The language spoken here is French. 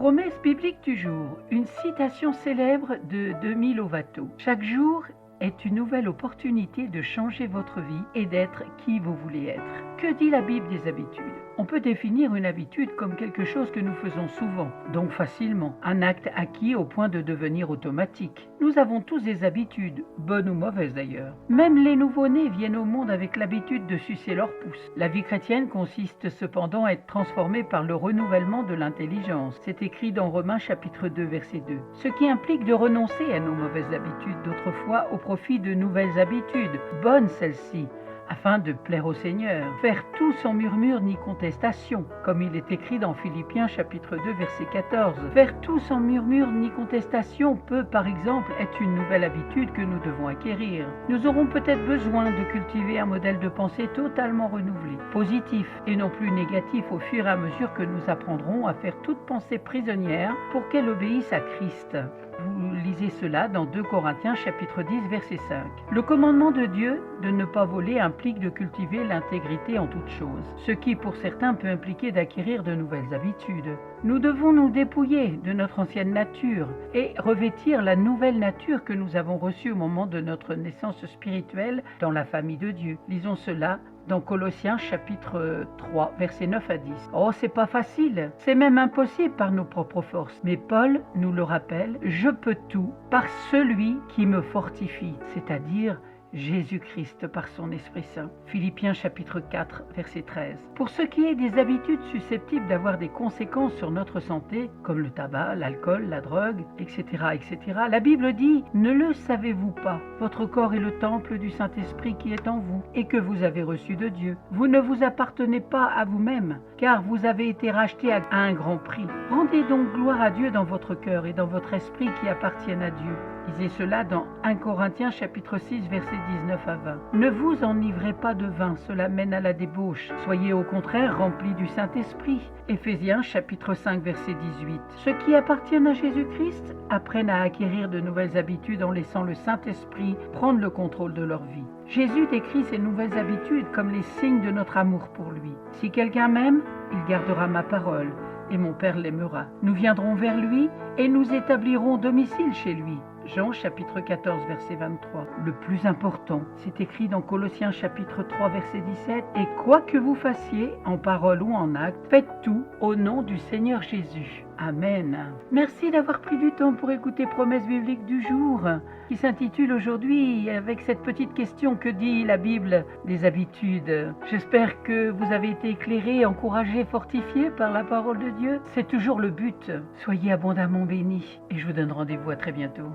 Promesse biblique du jour, une citation célèbre de Demi Lovato. Chaque jour est une nouvelle opportunité de changer votre vie et d'être qui vous voulez être. Que dit la Bible des habitudes? On peut définir une habitude comme quelque chose que nous faisons souvent, donc facilement, un acte acquis au point de devenir automatique. Nous avons tous des habitudes, bonnes ou mauvaises d'ailleurs. Même les nouveau-nés viennent au monde avec l'habitude de sucer leur pouce. La vie chrétienne consiste cependant à être transformée par le renouvellement de l'intelligence. C'est écrit dans Romains chapitre 2 verset 2. Ce qui implique de renoncer à nos mauvaises habitudes d'autrefois au profit de nouvelles habitudes, bonnes celles-ci, afin de plaire au Seigneur. Faire tout sans murmure ni contestation, comme il est écrit dans Philippiens chapitre 2 verset 14. Faire tout sans murmure ni contestation peut par exemple être une nouvelle habitude que nous devons acquérir. Nous aurons peut-être besoin de cultiver un modèle de pensée totalement renouvelé, positif et non plus négatif au fur et à mesure que nous apprendrons à faire toute pensée prisonnière pour qu'elle obéisse à Christ. Vous lisez cela dans 2 Corinthiens chapitre 10 verset 5. Le commandement de Dieu de ne pas voler implique de cultiver l'intégrité en toutes choses, ce qui pour certains peut impliquer d'acquérir de nouvelles habitudes. Nous devons nous dépouiller de notre ancienne nature et revêtir la nouvelle nature que nous avons reçue au moment de notre naissance spirituelle dans la famille de Dieu. Lisons cela dans Colossiens chapitre 3, versets 9 à 10. Oh, c'est pas facile, c'est même impossible par nos propres forces. Mais Paul nous le rappelle, je peux tout par celui qui me fortifie, c'est-à-dire Jésus-Christ par son Esprit Saint. Philippiens chapitre 4, verset 13. Pour ce qui est des habitudes susceptibles d'avoir des conséquences sur notre santé, comme le tabac, l'alcool, la drogue, etc., la Bible dit « Ne le savez-vous pas, votre corps est le temple du Saint-Esprit qui est en vous et que vous avez reçu de Dieu. Vous ne vous appartenez pas à vous-même, car vous avez été racheté à un grand prix. Rendez donc gloire à Dieu dans votre cœur et dans votre esprit qui appartiennent à Dieu. » Lisez cela dans 1 Corinthiens chapitre 6 versets 19 à 20. Ne vous enivrez pas de vin, cela mène à la débauche. Soyez au contraire remplis du Saint-Esprit. Éphésiens chapitre 5 verset 18. Ceux qui appartiennent à Jésus-Christ apprennent à acquérir de nouvelles habitudes en laissant le Saint-Esprit prendre le contrôle de leur vie. Jésus décrit ces nouvelles habitudes comme les signes de notre amour pour lui. Si quelqu'un m'aime, il gardera ma parole et mon Père l'aimera. Nous viendrons vers lui et nous établirons domicile chez lui. Jean chapitre 14 verset 23. Le plus important, c'est écrit dans Colossiens chapitre 3 verset 17. Et quoi que vous fassiez, en parole ou en acte, faites tout au nom du Seigneur Jésus. Amen. Merci d'avoir pris du temps pour écouter Promesse biblique du jour, qui s'intitule aujourd'hui avec cette petite question: que dit la Bible des habitudes? J'espère que vous avez été éclairés, encouragés, fortifiés par la parole de Dieu. C'est toujours le but. Soyez abondamment bénis et je vous donne rendez-vous à très bientôt.